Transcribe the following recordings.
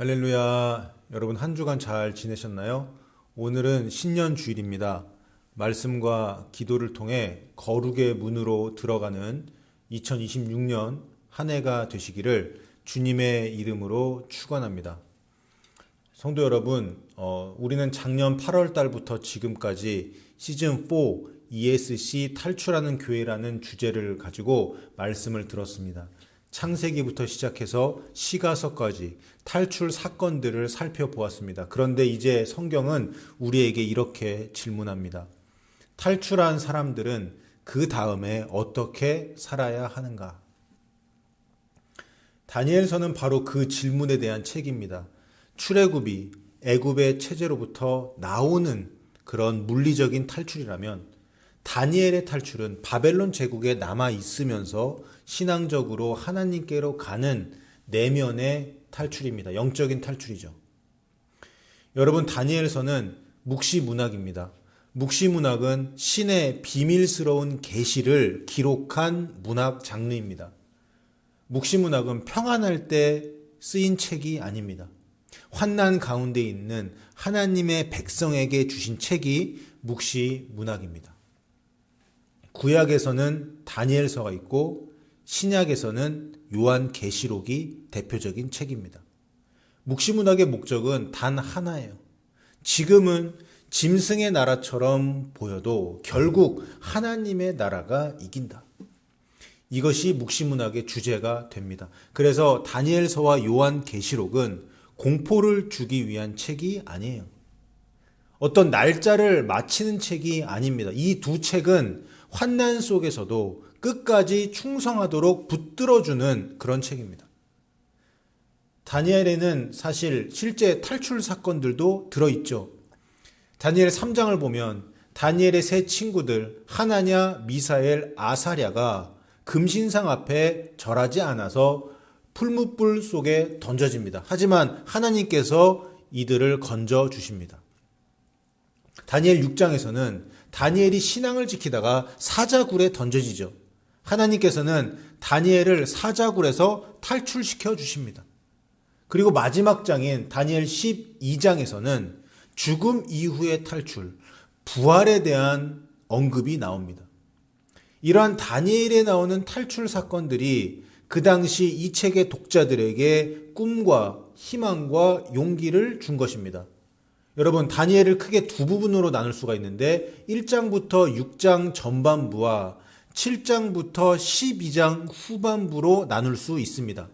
할렐루야. 여러분 한 주간 잘 지내셨나요? 오늘은 신년 주일입니다. 말씀과 기도를 통해 거룩의 문으로 들어가는 2026년 한 해가 되시기를 주님의 이름으로 축원합니다. 성도 여러분, 우리는 작년 8월 달부터 지금까지 시즌 4 ESC 탈출하는 교회라는 주제를 가지고 말씀을 들었습니다. 창세기부터 시작해서 시가서까지 탈출 사건들을 살펴보았습니다. 그런데 이제 성경은 우리에게 이렇게 질문합니다. 탈출한 사람들은 그 다음에 어떻게 살아야 하는가? 다니엘서는 바로 그 질문에 대한 책입니다. 출애굽이 애굽의 체제로부터 나오는 그런 물리적인 탈출이라면 다니엘의 탈출은 바벨론 제국에 남아 있으면서 신앙적으로 하나님께로 가는 내면의 탈출입니다. 영적인 탈출이죠. 여러분, 다니엘서는 묵시문학입니다. 묵시문학은 신의 비밀스러운 계시를 기록한 문학 장르입니다. 묵시문학은 평안할 때 쓰인 책이 아닙니다. 환난 가운데 있는 하나님의 백성에게 주신 책이 묵시문학입니다. 구약에서는 다니엘서가 있고 신약에서는 요한계시록이 대표적인 책입니다. 묵시문학의 목적은 단 하나예요. 지금은 짐승의 나라처럼 보여도 결국 하나님의 나라가 이긴다. 이것이 묵시문학의 주제가 됩니다. 그래서 다니엘서와 요한계시록은 공포를 주기 위한 책이 아니에요. 어떤 날짜를 맞히는 책이 아닙니다. 이 두 책은 환난 속에서도 끝까지 충성하도록 붙들어주는 그런 책입니다. 다니엘에는 사실 실제 탈출 사건들도 들어있죠. 다니엘 3장을 보면 다니엘의 세 친구들 하나냐, 미사엘, 아사랴가 금신상 앞에 절하지 않아서 풀무불 속에 던져집니다. 하지만 하나님께서 이들을 건져주십니다. 다니엘 6장에서는 다니엘이 신앙을 지키다가 사자굴에 던져지죠. 하나님께서는 다니엘을 사자굴에서 탈출시켜 주십니다. 그리고 마지막 장인 다니엘 12장에서는 죽음 이후의 탈출, 부활에 대한 언급이 나옵니다. 이러한 다니엘에 나오는 탈출 사건들이 그 당시 이 책의 독자들에게 꿈과 희망과 용기를 준 것입니다. 여러분, 다니엘을 크게 두 부분으로 나눌 수가 있는데 1장부터 6장 전반부와 7장부터 12장 후반부로 나눌 수 있습니다.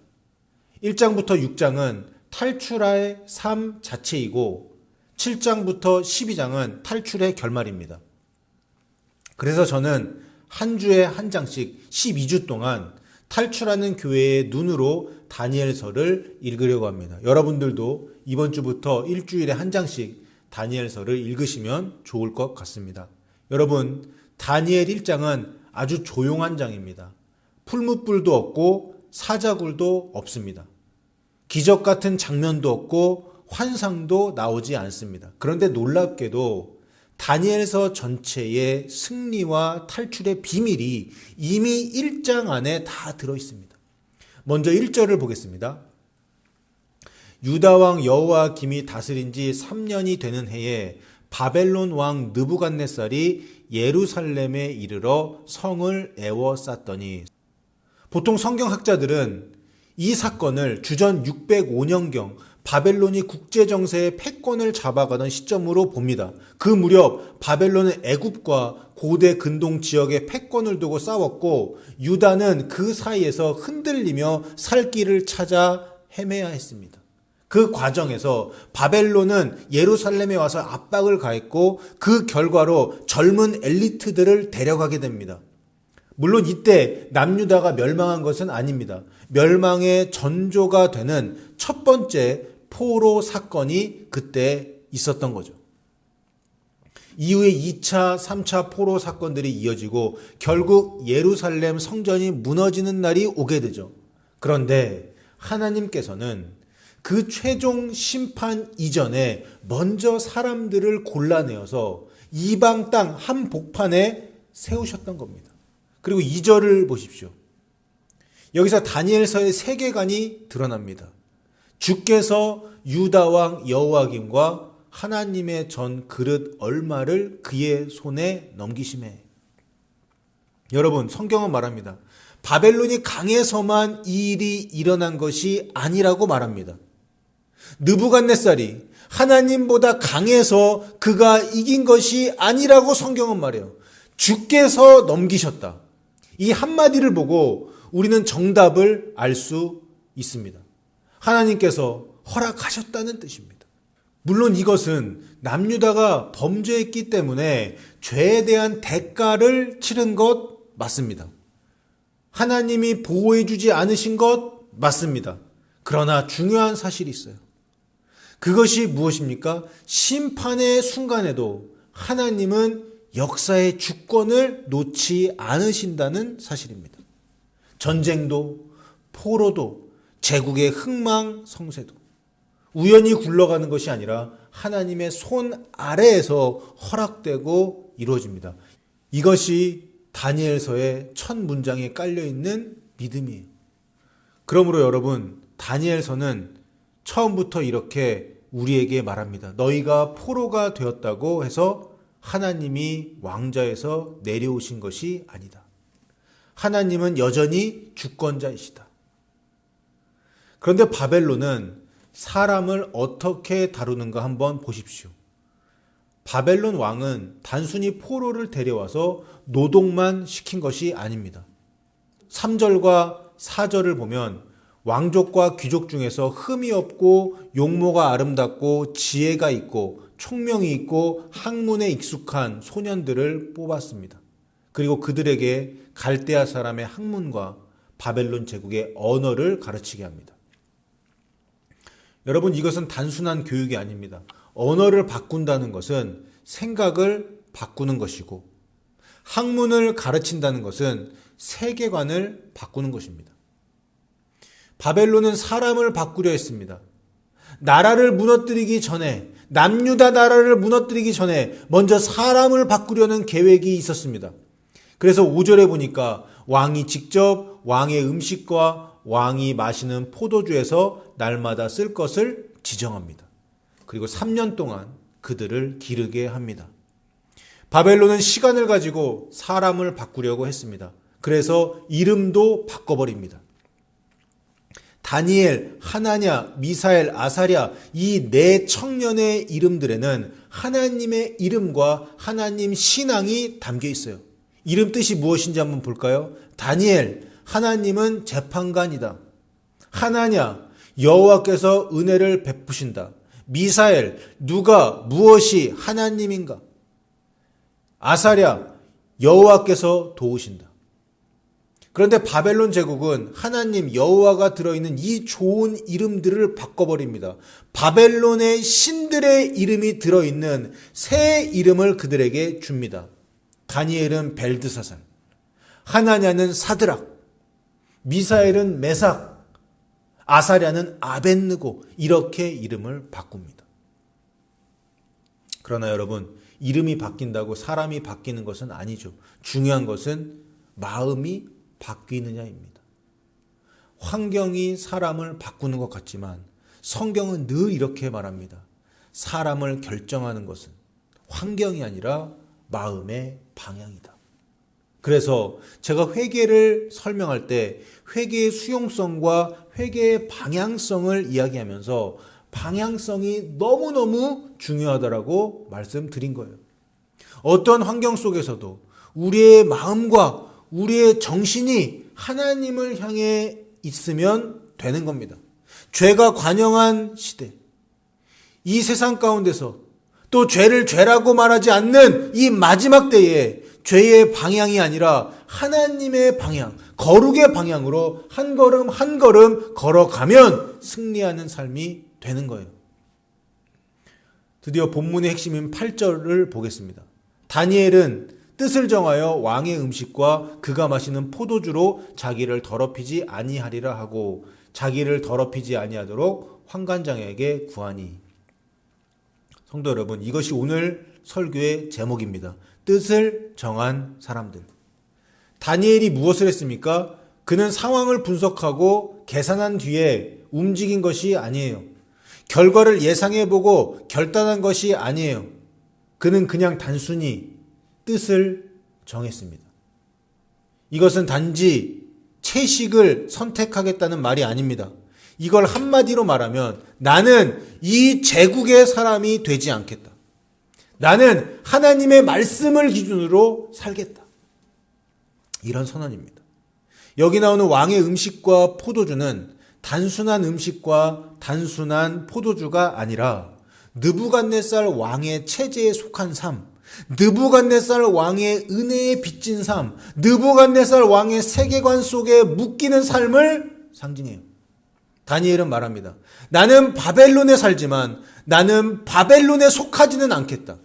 1장부터 6장은 탈출의 삶 자체이고 7장부터 12장은 탈출의 결말입니다. 그래서 저는 한 주에 한 장씩 12주 동안 탈출하는 교회의 눈으로 다니엘서를 읽으려고 합니다. 여러분들도 이번 주부터 일주일에 한 장씩 다니엘서를 읽으시면 좋을 것 같습니다. 여러분, 다니엘 1장은 아주 조용한 장입니다. 풀무불도 없고 사자굴도 없습니다. 기적 같은 장면도 없고 환상도 나오지 않습니다. 그런데 놀랍게도 다니엘서 전체의 승리와 탈출의 비밀이 이미 1장 안에 다 들어있습니다. 먼저 1절을 보겠습니다. 유다왕 여호야김이 다스린 지 3년이 되는 해에 바벨론 왕 느부갓네살이 예루살렘에 이르러 성을 에워쌌더니, 보통 성경학자들은 이 사건을 주전 605년경 바벨론이 국제정세의 패권을 잡아가던 시점으로 봅니다. 그 무렵 바벨론은 애굽과 고대 근동 지역의 패권을 두고 싸웠고 유다는 그 사이에서 흔들리며 살 길을 찾아 헤매야 했습니다. 그 과정에서 바벨론은 예루살렘에 와서 압박을 가했고 그 결과로 젊은 엘리트들을 데려가게 됩니다. 물론 이때 남유다가 멸망한 것은 아닙니다. 멸망의 전조가 되는 첫 번째 포로 사건이 그때 있었던 거죠. 이후에 2차, 3차 포로 사건들이 이어지고 결국 예루살렘 성전이 무너지는 날이 오게 되죠. 그런데 하나님께서는 그 최종 심판 이전에 먼저 사람들을 골라내어서 이방 땅 한복판에 세우셨던 겁니다. 그리고 2절을 보십시오. 여기서 다니엘서의 세계관이 드러납니다. 주께서 유다 왕 여호야김과 하나님의 전 그릇 얼마를 그의 손에 넘기심에. 여러분, 성경은 말합니다. 바벨론이 강해서만 이 일이 일어난 것이 아니라고 말합니다. 느부갓네살이 하나님보다 강해서 그가 이긴 것이 아니라고 성경은 말해요. 주께서 넘기셨다. 이 한마디를 보고 우리는 정답을 알 수 있습니다. 하나님께서 허락하셨다는 뜻입니다. 물론 이것은 남유다가 범죄했기 때문에 죄에 대한 대가를 치른 것 맞습니다. 하나님이 보호해주지 않으신 것 맞습니다. 그러나 중요한 사실이 있어요. 그것이 무엇입니까? 심판의 순간에도 하나님은 역사의 주권을 놓지 않으신다는 사실입니다. 전쟁도, 포로도, 제국의 흥망성쇠도 우연히 굴러가는 것이 아니라 하나님의 손 아래에서 허락되고 이루어집니다. 이것이 다니엘서의 첫 문장에 깔려있는 믿음이에요. 그러므로 여러분, 다니엘서는 처음부터 이렇게 우리에게 말합니다. 너희가 포로가 되었다고 해서 하나님이 왕좌에서 내려오신 것이 아니다. 하나님은 여전히 주권자이시다. 그런데 바벨론은 사람을 어떻게 다루는가 한번 보십시오. 바벨론 왕은 단순히 포로를 데려와서 노동만 시킨 것이 아닙니다. 3절과 4절을 보면 왕족과 귀족 중에서 흠이 없고 용모가 아름답고 지혜가 있고 총명이 있고 학문에 익숙한 소년들을 뽑았습니다. 그리고 그들에게 갈대아 사람의 학문과 바벨론 제국의 언어를 가르치게 합니다. 여러분, 이것은 단순한 교육이 아닙니다. 언어를 바꾼다는 것은 생각을 바꾸는 것이고, 학문을 가르친다는 것은 세계관을 바꾸는 것입니다. 바벨론은 사람을 바꾸려 했습니다. 나라를 무너뜨리기 전에, 남유다 나라를 무너뜨리기 전에 먼저 사람을 바꾸려는 계획이 있었습니다. 그래서 5절에 보니까 왕이 직접 왕의 음식과 왕이 마시는 포도주에서 날마다 쓸 것을 지정합니다. 그리고 3년 동안 그들을 기르게 합니다. 바벨론은 시간을 가지고 사람을 바꾸려고 했습니다. 그래서 이름도 바꿔버립니다. 다니엘, 하나냐, 미사엘, 아사랴 이 네 청년의 이름들에는 하나님의 이름과 하나님 신앙이 담겨 있어요. 이름 뜻이 무엇인지 한번 볼까요? 다니엘, 하나님은 재판관이다. 하나냐, 여호와께서 은혜를 베푸신다. 미사엘, 누가 무엇이 하나님인가? 아사랴, 여호와께서 도우신다. 그런데 바벨론 제국은 하나님 여호와가 들어있는 이 좋은 이름들을 바꿔버립니다. 바벨론의 신들의 이름이 들어있는 새 이름을 그들에게 줍니다. 다니엘은 벨드사살, 하나냐는 사드락, 미사엘은 메삭, 아사랴는 아벳느고 이렇게 이름을 바꿉니다. 그러나 여러분, 이름이 바뀐다고 사람이 바뀌는 것은 아니죠. 중요한 것은 마음이 바뀌느냐입니다. 환경이 사람을 바꾸는 것 같지만 성경은 늘 이렇게 말합니다. 사람을 결정하는 것은 환경이 아니라 마음의 방향이다. 그래서 제가 회개를 설명할 때 회개의 수용성과 회개의 방향성을 이야기하면서 방향성이 너무너무 중요하다라고 말씀드린 거예요. 어떤 환경 속에서도 우리의 마음과 우리의 정신이 하나님을 향해 있으면 되는 겁니다. 죄가 관영한 시대, 이 세상 가운데서 또 죄를 죄라고 말하지 않는 이 마지막 때에 죄의 방향이 아니라 하나님의 방향, 거룩의 방향으로 한 걸음 한 걸음 걸어가면 승리하는 삶이 되는 거예요. 드디어 본문의 핵심인 8절을 보겠습니다. 다니엘은 뜻을 정하여 왕의 음식과 그가 마시는 포도주로 자기를 더럽히지 아니하리라 하고 자기를 더럽히지 아니하도록 환관장에게 구하니. 성도 여러분, 이것이 오늘 설교의 제목입니다. 뜻을 정한 사람들. 다니엘이 무엇을 했습니까? 그는 상황을 분석하고 계산한 뒤에 움직인 것이 아니에요. 결과를 예상해보고 결단한 것이 아니에요. 그는 그냥 단순히 뜻을 정했습니다. 이것은 단지 채식을 선택하겠다는 말이 아닙니다. 이걸 한마디로 말하면 나는 이 제국의 사람이 되지 않겠다. 나는 하나님의 말씀을 기준으로 살겠다. 이런 선언입니다. 여기 나오는 왕의 음식과 포도주는 단순한 음식과 단순한 포도주가 아니라 느부갓네살 왕의 체제에 속한 삶, 느부갓네살 왕의 은혜에 빚진 삶, 느부갓네살 왕의 세계관 속에 묶이는 삶을 상징해요. 다니엘은 말합니다. 나는 바벨론에 살지만 나는 바벨론에 속하지는 않겠다.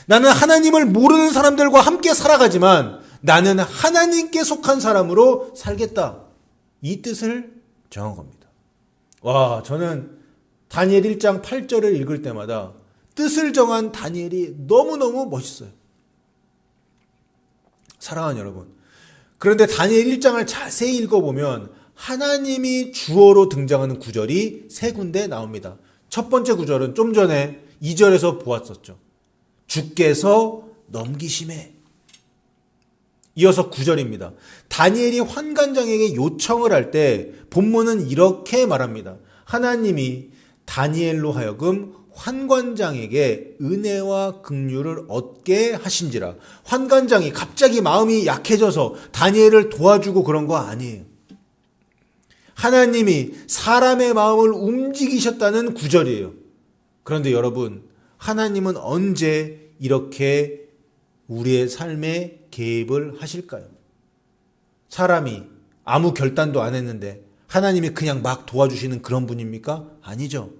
나는 하나님을 모르는 사람들과 함께 살아가지만 나는 하나님께 속한 사람으로 살겠다. 이 뜻을 정한 겁니다. 와, 저는 다니엘 1장 8절을 읽을 때마다 뜻을 정한 다니엘이 너무너무 멋있어요. 사랑하는 여러분. 그런데 다니엘 1장을 자세히 읽어보면 하나님이 주어로 등장하는 구절이 세 군데 나옵니다. 첫 번째 구절은 좀 전에 2절에서 보았었죠. 주께서 넘기심에. 이어서 9절입니다. 다니엘이 환관장에게 요청을 할 때 본문은 이렇게 말합니다. 하나님이 다니엘로 하여금 환관장에게 은혜와 긍휼을 얻게 하신지라. 환관장이 갑자기 마음이 약해져서 다니엘을 도와주고 그런 거 아니에요. 하나님이 사람의 마음을 움직이셨다는 구절이에요. 그런데 여러분, 하나님은 언제 이렇게 우리의 삶에 개입을 하실까요? 사람이 아무 결단도 안 했는데 하나님이 그냥 막 도와주시는 그런 분입니까? 아니죠.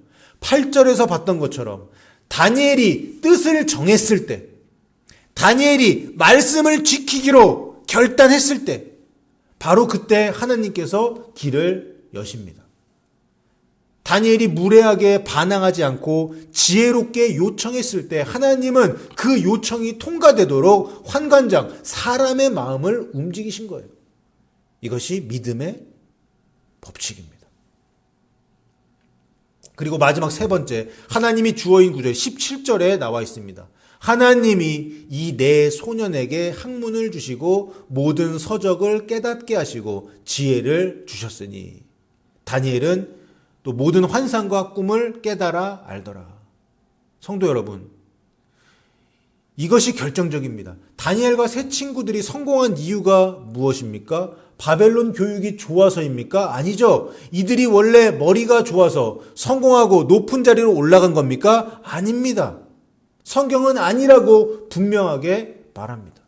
8절에서 봤던 것처럼 다니엘이 뜻을 정했을 때, 다니엘이 말씀을 지키기로 결단했을 때, 바로 그때 하나님께서 길을 여십니다. 다니엘이 무례하게 반항하지 않고 지혜롭게 요청했을 때 하나님은 그 요청이 통과되도록 환관장, 사람의 마음을 움직이신 거예요. 이것이 믿음의 법칙입니다. 그리고 마지막 세 번째, 하나님이 주어인 구절 17절에 나와 있습니다. 하나님이 이 네 소년에게 학문을 주시고 모든 서적을 깨닫게 하시고 지혜를 주셨으니. 다니엘은 또 모든 환상과 꿈을 깨달아 알더라. 성도 여러분, 이것이 결정적입니다. 다니엘과 세 친구들이 성공한 이유가 무엇입니까? 바벨론 교육이 좋아서입니까? 아니죠. 이들이 원래 머리가 좋아서 성공하고 높은 자리로 올라간 겁니까? 아닙니다. 성경은 아니라고 분명하게 말합니다.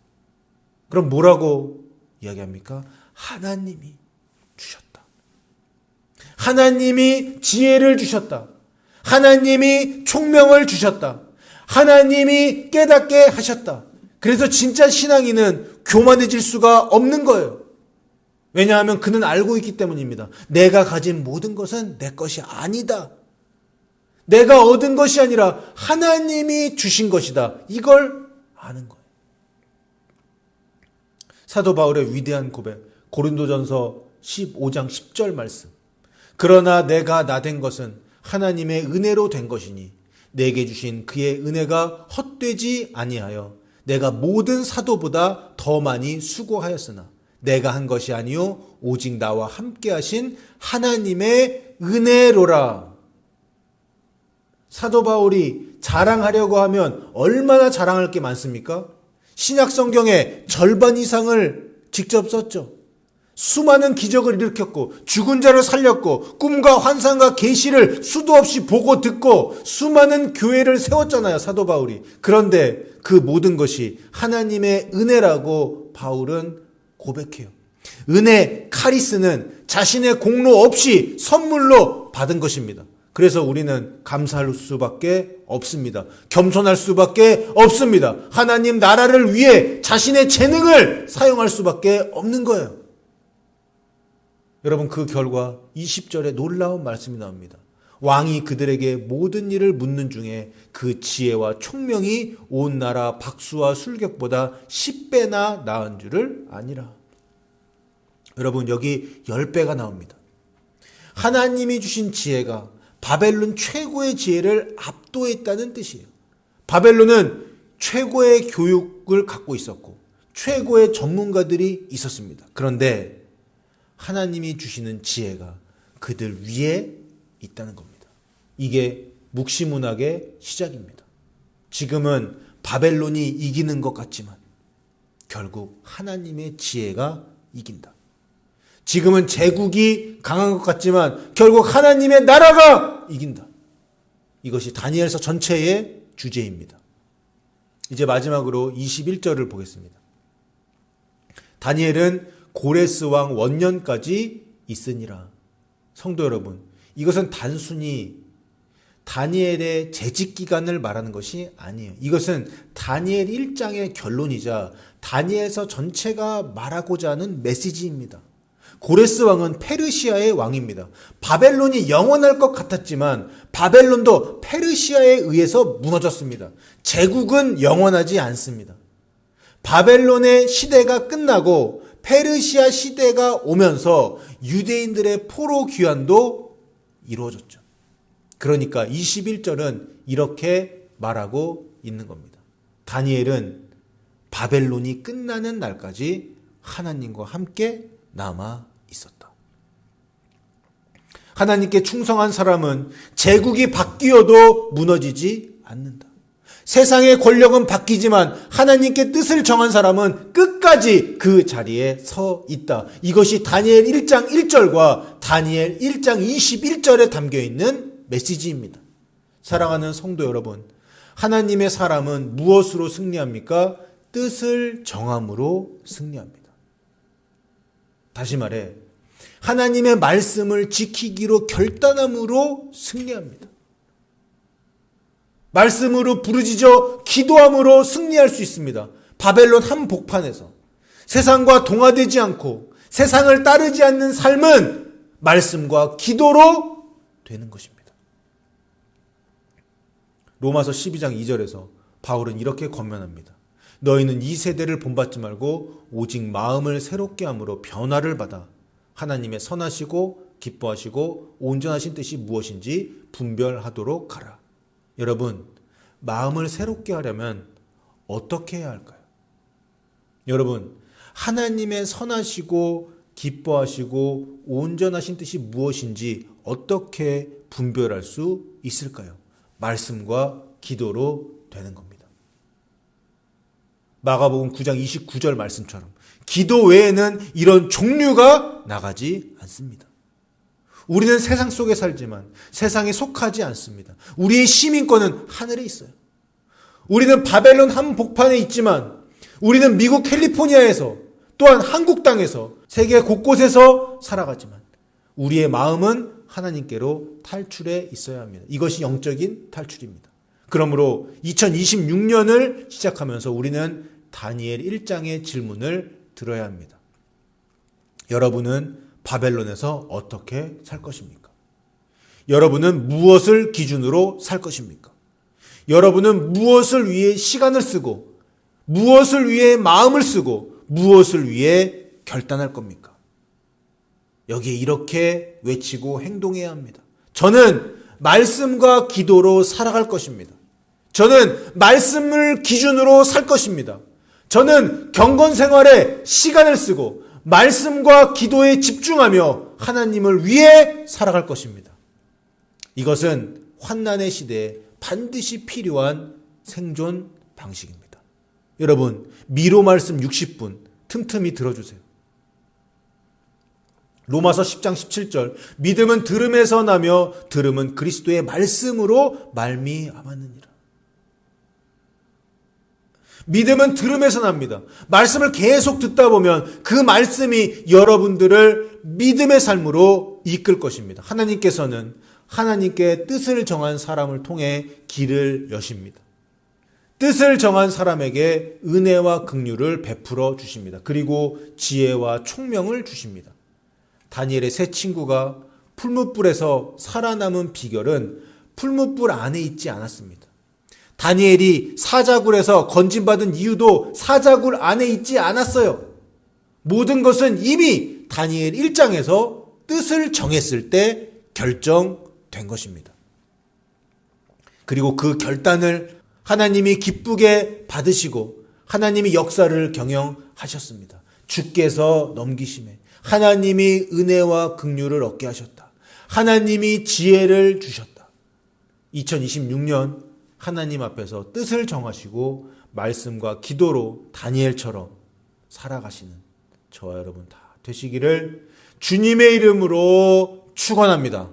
그럼 뭐라고 이야기합니까? 하나님이 주셨다. 하나님이 지혜를 주셨다. 하나님이 총명을 주셨다. 하나님이 깨닫게 하셨다. 그래서 진짜 신앙인은 교만해질 수가 없는 거예요. 왜냐하면 그는 알고 있기 때문입니다. 내가 가진 모든 것은 내 것이 아니다. 내가 얻은 것이 아니라 하나님이 주신 것이다. 이걸 아는 거예요. 사도 바울의 위대한 고백, 고린도전서 15장 10절 말씀. 그러나 내가 나된 것은 하나님의 은혜로 된 것이니 내게 주신 그의 은혜가 헛되지 아니하여 내가 모든 사도보다 더 많이 수고하였으나 내가 한 것이 아니요 오직 나와 함께 하신 하나님의 은혜로라. 사도 바울이 자랑하려고 하면 얼마나 자랑할 게 많습니까? 신약 성경의 절반 이상을 직접 썼죠. 수많은 기적을 일으켰고 죽은 자를 살렸고 꿈과 환상과 계시를 수도 없이 보고 듣고 수많은 교회를 세웠잖아요, 사도 바울이. 그런데 그 모든 것이 하나님의 은혜라고 바울은 고백해요. 은혜, 카리스는 자신의 공로 없이 선물로 받은 것입니다. 그래서 우리는 감사할 수밖에 없습니다. 겸손할 수밖에 없습니다. 하나님 나라를 위해 자신의 재능을 사용할 수밖에 없는 거예요. 여러분, 그 결과 20절에 놀라운 말씀이 나옵니다. 왕이 그들에게 모든 일을 묻는 중에 그 지혜와 총명이 온 나라 박수와 술객보다 10배나 나은 줄을 아니라. 여러분, 여기 10배가 나옵니다. 하나님이 주신 지혜가 바벨론 최고의 지혜를 압도했다는 뜻이에요. 바벨론은 최고의 교육을 갖고 있었고 최고의 전문가들이 있었습니다. 그런데 하나님이 주시는 지혜가 그들 위에 있다는 겁니다. 이게 묵시문학의 시작입니다. 지금은 바벨론이 이기는 것 같지만 결국 하나님의 지혜가 이긴다. 지금은 제국이 강한 것 같지만 결국 하나님의 나라가 이긴다. 이것이 다니엘서 전체의 주제입니다. 이제 마지막으로 21절을 보겠습니다. 다니엘은 고레스 왕 원년까지 있으니라. 성도 여러분, 이것은 단순히 다니엘의 재직 기간을 말하는 것이 아니에요. 이것은 다니엘 1장의 결론이자 다니엘서 전체가 말하고자 하는 메시지입니다. 고레스 왕은 페르시아의 왕입니다. 바벨론이 영원할 것 같았지만 바벨론도 페르시아에 의해서 무너졌습니다. 제국은 영원하지 않습니다. 바벨론의 시대가 끝나고 페르시아 시대가 오면서 유대인들의 포로 귀환도 이루어졌죠. 그러니까 21절은 이렇게 말하고 있는 겁니다. 다니엘은 바벨론이 끝나는 날까지 하나님과 함께 남아 있었다. 하나님께 충성한 사람은 제국이 바뀌어도 무너지지 않는다. 세상의 권력은 바뀌지만 하나님께 뜻을 정한 사람은 끝까지 그 자리에 서 있다. 이것이 다니엘 1장 1절과 다니엘 1장 21절에 담겨있는 메시지입니다. 사랑하는 성도 여러분, 하나님의 사람은 무엇으로 승리합니까? 뜻을 정함으로 승리합니다. 다시 말해, 하나님의 말씀을 지키기로 결단함으로 승리합니다. 말씀으로 부르짖어 기도함으로 승리할 수 있습니다. 바벨론 한복판에서 세상과 동화되지 않고 세상을 따르지 않는 삶은 말씀과 기도로 되는 것입니다. 로마서 12장 2절에서 바울은 이렇게 권면합니다. 너희는 이 세대를 본받지 말고 오직 마음을 새롭게 함으로 변화를 받아 하나님의 선하시고 기뻐하시고 온전하신 뜻이 무엇인지 분별하도록 하라. 여러분, 마음을 새롭게 하려면 어떻게 해야 할까요? 여러분, 하나님의 선하시고 기뻐하시고 온전하신 뜻이 무엇인지 어떻게 분별할 수 있을까요? 말씀과 기도로 되는 겁니다. 마가복음 9장 29절 말씀처럼 기도 외에는 이런 종류가 나가지 않습니다. 우리는 세상 속에 살지만 세상에 속하지 않습니다. 우리의 시민권은 하늘에 있어요. 우리는 바벨론 한복판에 있지만 우리는 미국 캘리포니아에서 또한 한국 땅에서 세계 곳곳에서 살아가지만 우리의 마음은 하나님께로 탈출해 있어야 합니다. 이것이 영적인 탈출입니다. 그러므로 2026년을 시작하면서 우리는 다니엘 1장의 질문을 들어야 합니다. 여러분은 바벨론에서 어떻게 살 것입니까? 여러분은 무엇을 기준으로 살 것입니까? 여러분은 무엇을 위해 시간을 쓰고 무엇을 위해 마음을 쓰고 무엇을 위해 결단할 겁니까? 여기에 이렇게 외치고 행동해야 합니다. 저는 말씀과 기도로 살아갈 것입니다. 저는 말씀을 기준으로 살 것입니다. 저는 경건 생활에 시간을 쓰고 말씀과 기도에 집중하며 하나님을 위해 살아갈 것입니다. 이것은 환난의 시대에 반드시 필요한 생존 방식입니다. 여러분, 미로 말씀 60분 틈틈이 들어주세요. 로마서 10장 17절 믿음은 들음에서 나며 들음은 그리스도의 말씀으로 말미암았느니라. 믿음은 들음에서 납니다. 말씀을 계속 듣다 보면 그 말씀이 여러분들을 믿음의 삶으로 이끌 것입니다. 하나님께서는 하나님께 뜻을 정한 사람을 통해 길을 여십니다. 뜻을 정한 사람에게 은혜와 긍휼을 베풀어 주십니다. 그리고 지혜와 총명을 주십니다. 다니엘의 세 친구가 풀무불에서 살아남은 비결은 풀무불 안에 있지 않았습니다. 다니엘이 사자굴에서 건진받은 이유도 사자굴 안에 있지 않았어요. 모든 것은 이미 다니엘 1장에서 뜻을 정했을 때 결정된 것입니다. 그리고 그 결단을 하나님이 기쁘게 받으시고 하나님이 역사를 경영하셨습니다. 주께서 넘기심에 하나님이 은혜와 긍휼을 얻게 하셨다. 하나님이 지혜를 주셨다. 2026년 하나님 앞에서 뜻을 정하시고 말씀과 기도로 다니엘처럼 살아가시는 저와 여러분 다 되시기를 주님의 이름으로 축원합니다.